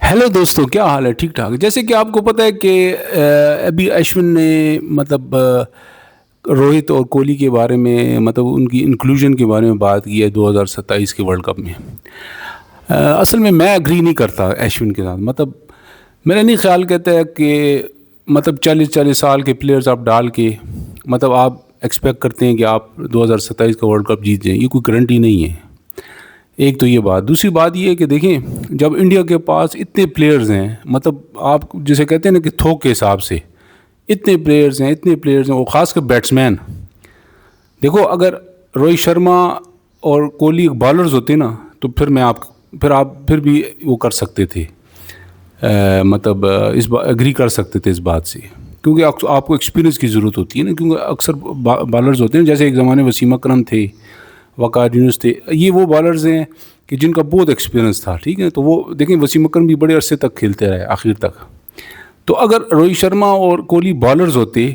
Hello दोस्तों, क्या हाल है? ठीक ठाक। जैसे कि आपको पता है कि अभी अश्विन ने मतलब रोहित और कोहली के बारे में, मतलब उनकी इंक्लूजन के बारे में बात की है 2027 के वर्ल्ड कप में। असल में मैं एग्री नहीं करता अश्विन के साथ। मतलब मेरा नहीं ख्याल कहता है कि मतलब 40-40 साल के प्लेयर्स आप डाल के मतलब आप एक्सपेक्ट करते हैं कि आप 2027 का वर्ल्ड कप जीत जाएं। ये कोई गारंटी नहीं है। एक तो ये बात। दूसरी बात ये है कि देखें, जब इंडिया के पास इतने प्लेयर्स हैं, मतलब आप जिसे कहते हैं ना कि थोक के हिसाब से इतने प्लेयर्स हैं और ख़ासकर बैट्समैन। देखो, अगर रोहित शर्मा और कोहली बॉलर्स होते ना तो फिर भी वो कर सकते थे। मतलब एग्री कर सकते थे इस बात से, क्योंकि आपको एक्सपीरियंस की ज़रूरत होती है ना। क्योंकि अक्सर बॉलर्स होते हैं, जैसे एक ज़माने वसीम अकरम थे, वक़ार यूनुस थे, ये वो बॉलर्स हैं कि जिनका बहुत एक्सपीरियंस था। ठीक है, तो वो देखें, वसीम अकरम भी बड़े अरसे तक खेलते रहे, आखिर तक। तो अगर रोहित शर्मा और कोहली बॉलर्स होते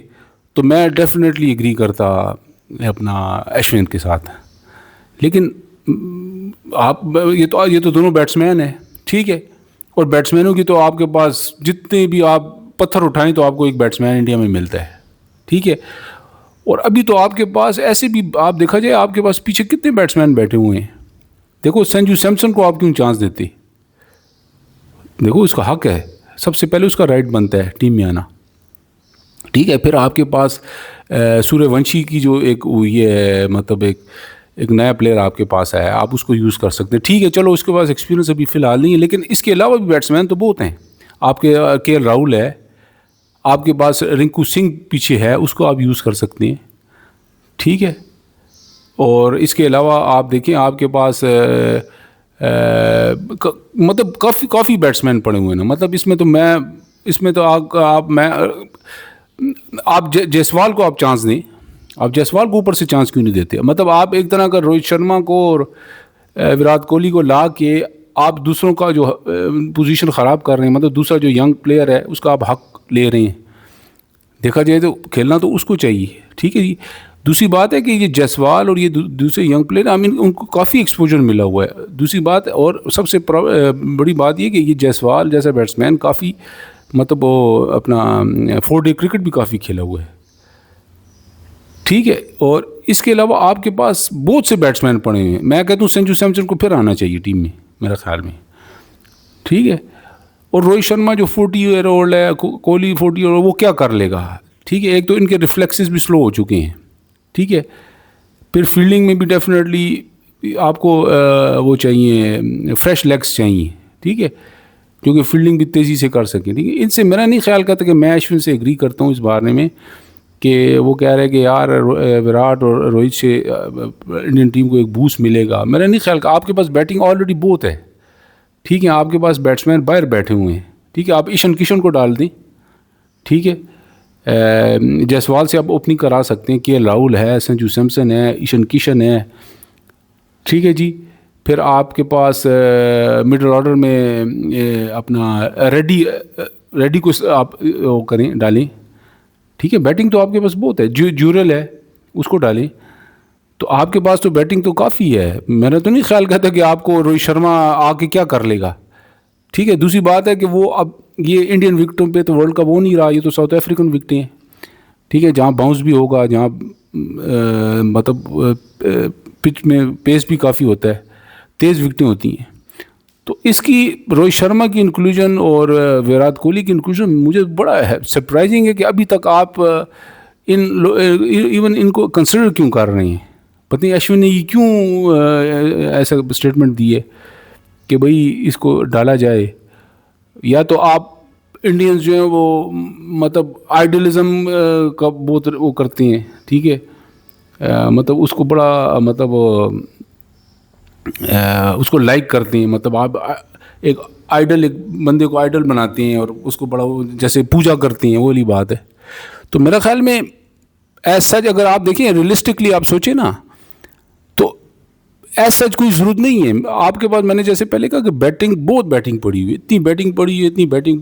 तो मैं डेफिनेटली एग्री करता अपना अश्विन के साथ। लेकिन आप ये तो दोनों बैट्समैन हैं, ठीक है। और बैट्समैनों की तो आपके पास जितने भी आप पत्थर उठाएं तो आपको एक बैट्समैन इंडिया में मिलता है, ठीक है। और अभी तो आपके पास ऐसे भी आप देखा जाए, आपके पास पीछे कितने बैट्समैन बैठे हुए हैं। देखो, संजू सैमसन को आप क्यों चांस देते? देखो, उसका हक है, सबसे पहले उसका राइट बनता है टीम में आना, ठीक है। फिर आपके पास सूर्यवंशी की जो एक ये है, मतलब एक नया प्लेयर आपके पास आया, आप उसको यूज़ कर सकते हैं, ठीक है। चलो, उसके पास एक्सपीरियंस अभी फ़िलहाल नहीं है, लेकिन इसके अलावा भी बैट्समैन तो बहुत हैं। आपके के राहुल है, आपके पास रिंकू सिंह पीछे है, उसको आप यूज़ कर सकते हैं, ठीक है। और इसके अलावा आप देखें, आपके पास मतलब काफ़ी बैट्समैन पड़े हुए हैं ना। मतलब इसमें तो आप जायसवाल को आप चांस दें। आप जायसवाल को ऊपर से चांस क्यों नहीं देते? मतलब आप एक तरह का रोहित शर्मा को और विराट कोहली को ला के आप दूसरों का जो पोजीशन ख़राब कर रहे हैं, मतलब दूसरा जो यंग प्लेयर है उसका आप हक ले रहे हैं। देखा जाए तो खेलना तो उसको चाहिए, ठीक है जी। दूसरी बात है कि ये जायसवाल और ये दूसरे यंग प्लेयर, आई मीन उनको काफ़ी एक्सपोजर मिला हुआ है। दूसरी बात, और सबसे बड़ी बात ये कि ये जायसवाल जैसा बैट्समैन काफ़ी, मतलब वो अपना 4 डे क्रिकेट भी काफ़ी खेला हुआ है, ठीक है। और इसके अलावा आपके पास बहुत से बैट्समैन पड़े हैं। मैं कहता हूँ संजू सैमसन को फिर आना चाहिए टीम में, मेरा ख्याल में, ठीक है। और रोहित शर्मा जो 40 ईयर ओल्ड है, कोहली 40 ईयर, वो क्या कर लेगा? ठीक है, एक तो इनके रिफ्लेक्सेस भी स्लो हो चुके हैं, ठीक है। फिर फील्डिंग में भी डेफिनेटली आपको वो चाहिए, फ्रेश लेग्स चाहिए, ठीक है, क्योंकि फील्डिंग भी तेज़ी से कर सकें, ठीक है। इनसे मेरा नहीं ख्याल करता कि मैं अश्विन से एग्री करता हूँ इस बारे में कि वो कह रहे हैं कि यार विराट और रोहित से इंडियन टीम को एक बूस्ट मिलेगा। मेरा नहीं ख्याल। आपके पास बैटिंग ऑलरेडी बहुत है, ठीक है। आपके पास बैट्समैन बाहर बैठे हुए हैं, ठीक है। आप ईशान किशन को डाल दें, ठीक है। जायसवाल से आप ओपनिंग करा सकते हैं। के राहुल है, संजू सैमसन है, ईशान किशन है, ठीक है जी। फिर आपके पास मिडिल ऑर्डर में अपना रेडी को आप वो करें, डालें, ठीक है। बैटिंग तो आपके पास बहुत है, जूरल है, उसको डालें। तो आपके पास तो बैटिंग तो काफ़ी है। मैंने तो नहीं ख्याल करता कि आपको रोहित शर्मा आके क्या कर लेगा, ठीक है। दूसरी बात है कि वो अब ये इंडियन विकेटों पे तो वर्ल्ड कप हो नहीं रहा, ये तो साउथ अफ्रीकन विकेटें हैं, ठीक है, जहाँ बाउंस भी होगा, जहाँ मतलब पिच में पेस भी काफ़ी होता है, तेज़ विकेटें होती हैं। तो इसकी रोहित शर्मा की इंक्लूजन और विराट कोहली की इंक्लूजन मुझे बड़ा सरप्राइजिंग है कि अभी तक आप इवन इनको कंसिडर क्यों कर रहे हैं। पता नहीं अश्विन ने ये क्यों ऐसा स्टेटमेंट दी है कि भाई इसको डाला जाए। या तो आप इंडियंस जो हैं वो मतलब आइडलिज्म का बहुत वो करते हैं, ठीक है। मतलब उसको बड़ा मतलब उसको लाइक करते हैं। मतलब आप एक बंदे को आइडल बनाते हैं और उसको बड़ा जैसे पूजा करते हैं, वो वाली बात है। तो मेरा ख्याल में एज सच अगर आप देखें, रियलिस्टिकली आप सोचें ना, तो एज सच कोई ज़रूरत नहीं है आपके पास। मैंने जैसे पहले कहा कि बहुत बैटिंग पड़ी हुई, इतनी बैटिंग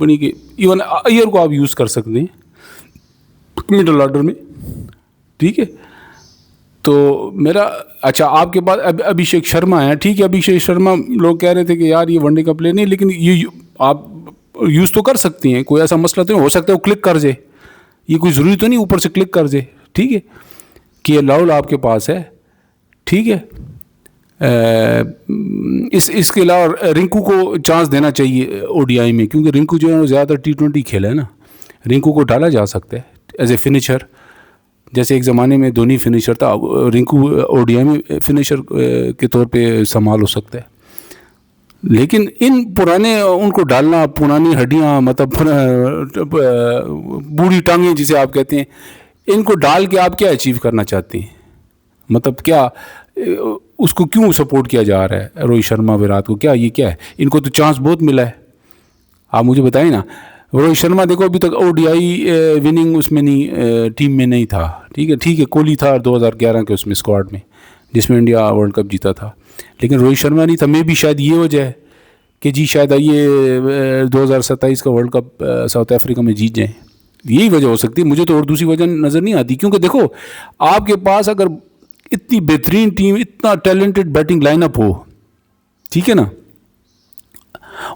पड़ी कि इवन अय्यर को आप यूज़ कर सकते हैं मिडल ऑर्डर में, ठीक है। तो मेरा अच्छा, आपके पास अभिषेक शर्मा है, ठीक है। अभिषेक शर्मा लोग कह रहे थे कि यार ये वनडे का प्लेयर नहीं, लेकिन ये आप यूज़ तो कर सकती हैं, कोई ऐसा मसला तो नहीं हो सकता वो क्लिक कर जाए, ये कोई ज़रूरी तो नहीं ऊपर से क्लिक कर जाए, ठीक है, कि लाउल आपके पास है, ठीक है। इसके अलावा रिंकू को चांस देना चाहिए ओडीआई में, क्योंकि रिंकू जो है वो ज़्यादातर T20 खेला है ना, रिंकू को डाला जा सकता है एज ए फिनिशर, जैसे एक ज़माने में धोनी फिनिशर था, रिंकू ओडीआई में फिनिशर के तौर पे इस्तेमाल हो सकता है। लेकिन इन पुराने उनको डालना, पुरानी हड्डियाँ, मतलब बूढ़ी टांगें जिसे आप कहते हैं, इनको डाल के आप क्या अचीव करना चाहते हैं? मतलब क्या उसको क्यों सपोर्ट किया जा रहा है रोहित शर्मा विराट को? क्या ये क्या है? इनको तो चांस बहुत मिला है, आप मुझे बताइए ना। रोहित शर्मा देखो अभी तक ओडीआई विनिंग उसमें नहीं, टीम में नहीं था, ठीक है, कोहली था 2011 के उसमें स्क्वाड में जिसमें इंडिया वर्ल्ड कप जीता था, लेकिन रोहित शर्मा नहीं था। मैं भी शायद ये वजह है कि जी शायद ये 2027 का वर्ल्ड कप साउथ अफ्रीका में जीत जाएं, यही वजह हो सकती है। मुझे तो और दूसरी वजह नज़र नहीं आती, क्योंकि देखो आपके पास अगर इतनी बेहतरीन टीम, इतना टैलेंटेड बैटिंग लाइनअप हो, ठीक है ना,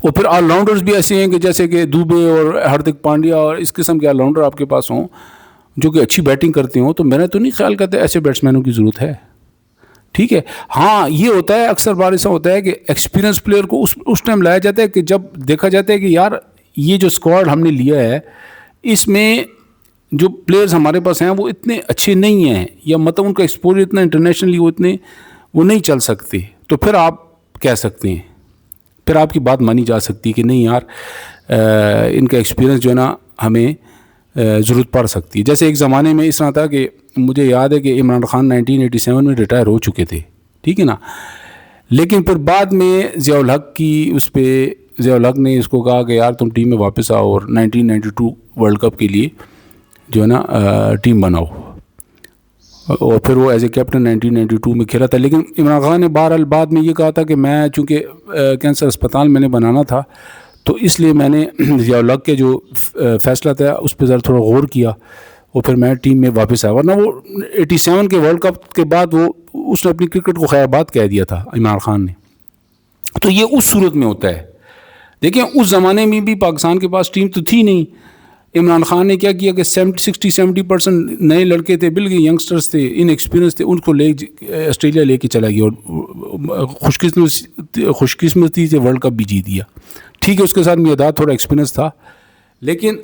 और फिर ऑलराउंडर्स भी ऐसे हैं कि जैसे कि दुबे और हार्दिक पांड्या और इस किस्म के ऑलराउंडर आपके पास हों जो कि अच्छी बैटिंग करते हों, तो मैंने तो नहीं ख्याल करता ऐसे बैट्समैनों की ज़रूरत है, ठीक है। हाँ ये होता है, अक्सर बार ऐसा होता है कि एक्सपीरियंस प्लेयर को उस टाइम लाया जाता है कि जब देखा जाता है कि यार ये जो स्क्वाड हमने लिया है इसमें जो प्लेयर्स हमारे पास हैं वो इतने अच्छे नहीं हैं, या मतलब उनका एक्सपोजर इतना इंटरनेशनली वो नहीं चल सकते, तो फिर आप कह सकते हैं, फिर आपकी बात मानी जा सकती है कि नहीं यार इनका एक्सपीरियंस जो है ना हमें ज़रूरत पड़ सकती है। जैसे एक ज़माने में इस तरह था कि मुझे याद है कि इमरान खान 1987 में रिटायर हो चुके थे, ठीक है ना, लेकिन फिर बाद में ज़ियाउल हक की उस पर ज़ियाउल हक ने इसको कहा कि यार तुम टीम में वापस आओ और 1992 वर्ल्ड कप के लिए जो है ना टीम बनाओ, और फिर वो एज ए कैप्टन 1992 में खेला था। लेकिन इमरान खान ने बहरहाल बाद में ये कहा था कि मैं चूँकि कैंसर अस्पताल मैंने बनाना था तो इसलिए मैंने ज़ियाउल हक के जो फैसला था उस पर ज़रा थोड़ा गौर किया और फिर मैं टीम में वापस आया, वरना वो 87 के वर्ल्ड कप के बाद वो उसने अपनी क्रिकेट को खैराबाद कह दिया था इमरान खान ने। तो ये उस सूरत में होता है। देखिए उस ज़माने में भी पाकिस्तान के पास टीम तो थी नहीं, इमरान खान ने क्या किया कि 60-70% नए लड़के थे, बिल्कुल यंगस्टर्स थे, इनएक्सपीरियंस थे, उनको ऑस्ट्रेलिया लेके चला गया और खुशकिस्मती से वर्ल्ड कप भी जीत दिया। ठीक है उसके साथ मियादाद थोड़ा एक्सपीरियंस था, लेकिन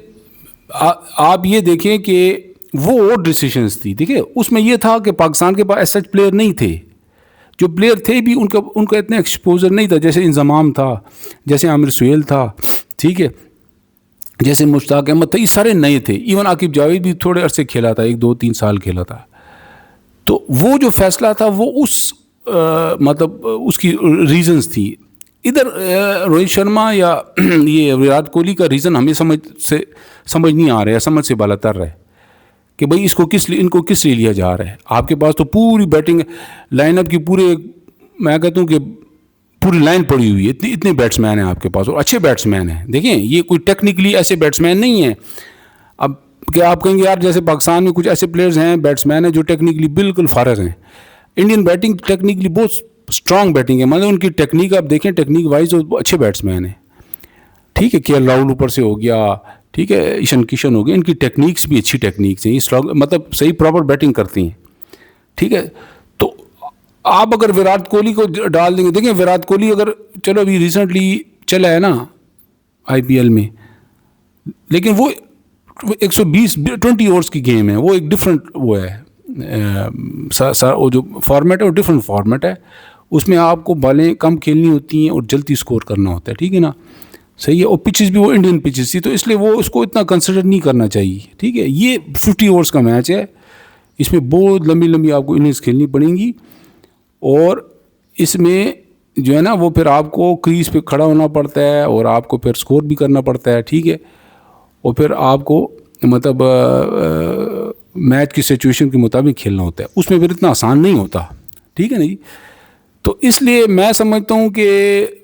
आप ये देखें कि वो और डिसीजंस थी। देखिए उसमें यह था कि पाकिस्तान के पास सच प्लेयर नहीं थे, जो प्लेयर थे भी उनका इतना एक्सपोजर नहीं था, जैसे इंजमाम था, जैसे आमिर सुहेल था, ठीक है, जैसे मुश्ताक अहमद था, ये सारे नए थे। इवन आकिब जावेद भी थोड़े अरसे खेला था, 1-2-3 साल खेला था। तो वो जो फैसला था वो मतलब उसकी रीजंस थी। इधर रोहित शर्मा या ये विराट कोहली का रीज़न हमें समझ नहीं आ रहा है, समझ से बाला तर रहा है कि भाई इनको किस लिए लिया जा रहा है। आपके पास तो पूरी बैटिंग लाइनअप की मैं कहता हूँ कि पूरी लाइन पड़ी हुई है, इतने बैट्समैन हैं आपके पास और अच्छे बैट्समैन हैं। देखिए ये कोई टेक्निकली ऐसे बैट्समैन नहीं हैं। अब क्या आप कहेंगे यार जैसे पाकिस्तान में कुछ ऐसे प्लेयर्स हैं, बैट्समैन हैं जो टेक्निकली बिल्कुल फारग हैं। इंडियन बैटिंग टेक्निकली बहुत स्ट्रॉन्ग बैटिंग है, मतलब उनकी टेक्निक आप देखें, टेक्निक वाइज वो अच्छे बैट्समैन हैं, ठीक है। केएल राहुल ऊपर से हो गया, ठीक है, ईशान किशन हो गया, इनकी टेक्निक्स भी अच्छी टेक्निक्स हैं, स्ट्रॉन्ग मतलब सही प्रॉपर बैटिंग करती हैं, ठीक है। तो आप अगर विराट कोहली को डाल देंगे, देखिए विराट कोहली अगर चलो अभी रिसेंटली चला है ना IPL में, लेकिन वो 120 ओवर्स की गेम है, वो एक डिफरेंट वो है, वो जो फॉर्मेट है वो डिफरेंट फॉर्मेट है, उसमें आपको बॉलें कम खेलनी होती हैं और जल्दी स्कोर करना होता है, ठीक है ना, सही है। और पिचेस भी वो इंडियन पिचेस थी, तो इसलिए वो उसको इतना कंसिडर नहीं करना चाहिए, ठीक है। ये 50 ओवर्स का मैच है, इसमें बहुत लंबी आपको इनिंग्स खेलनी पड़ेंगी और इसमें जो है ना वो फिर आपको क्रीज पे खड़ा होना पड़ता है और आपको फिर स्कोर भी करना पड़ता है, ठीक है। और फिर आपको मतलब मैच की सिचुएशन के मुताबिक खेलना होता है, उसमें फिर इतना आसान नहीं होता, ठीक है ना जी। तो इसलिए मैं समझता हूँ कि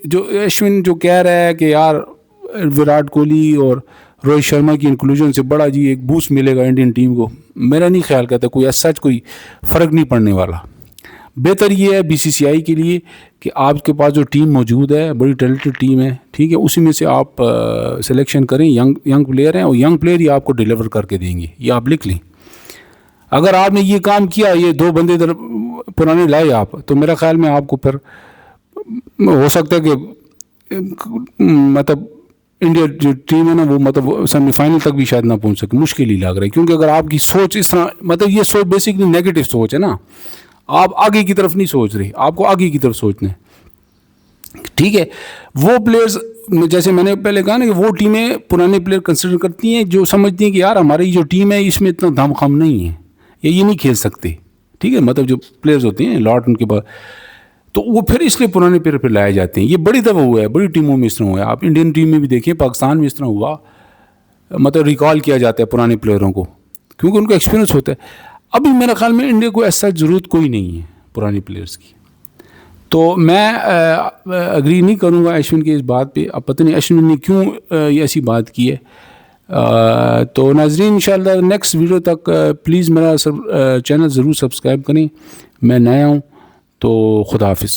जो अश्विन जो कह रहा है कि यार विराट कोहली और रोहित शर्मा की इंक्लूजन से बड़ा जी एक बूस्ट मिलेगा इंडियन टीम को, मेरा नहीं ख्याल करता कोई ऐसा कोई फ़र्क नहीं पड़ने वाला। बेहतर ये है BCCI के लिए कि आपके पास जो टीम मौजूद है, बड़ी टैलेंटेड टीम है, ठीक है, उसी में से आप सिलेक्शन करें। यंग प्लेयर हैं और यंग प्लेयर ही आपको डिलीवर करके देंगे, ये आप लिख लें। अगर आपने ये काम किया, ये 2 बंदे इधर पुराने लाए आप, तो मेरा ख्याल में आपको फिर हो सकता है कि मतलब इंडिया जो टीम है ना, वो मतलब सेमीफाइनल तक भी शायद ना पहुंच सके, मुश्किल ही लग रहा है। क्योंकि अगर आपकी सोच इस तरह, मतलब ये सोच बेसिकली नेगेटिव सोच है ना, आप आगे की तरफ नहीं सोच रहे, आपको आगे की तरफ सोचना है, ठीक है। वो प्लेयर्स, जैसे मैंने पहले कहा ना, कि वो टीमें पुराने प्लेयर कंसिडर करती हैं जो समझती हैं कि यार हमारी जो टीम है इसमें इतना दमखम नहीं है, ये नहीं खेल सकते, ठीक है। मतलब जो प्लेयर्स होते हैं लॉट उनके पास, तो वो फिर इसलिए पुराने प्लेयर पर लाए जाते हैं। ये बड़ी दफ़ा हुआ है, बड़ी टीमों में इस तरह हुआ है। आप इंडियन टीम में भी देखिए, पाकिस्तान में इस तरह हुआ, मतलब रिकॉल किया जाता है पुराने प्लेयरों को, क्योंकि उनका एक्सपीरियंस होता है। अभी मेरे ख्याल में इंडिया को ऐसा ज़रूरत कोई नहीं है पुराने प्लेयर्स की। तो मैं अग्री नहीं करूँगा अश्विन की इस बात पे। अब पता नहीं अश्विन ने क्यों ये ऐसी बात की है। तो नाजरीन, इंशाल्लाह नेक्स्ट वीडियो तक प्लीज़ मेरा चैनल ज़रूर सब्सक्राइब करें। मैं नया हूँ, तो खुदा हाफिज़।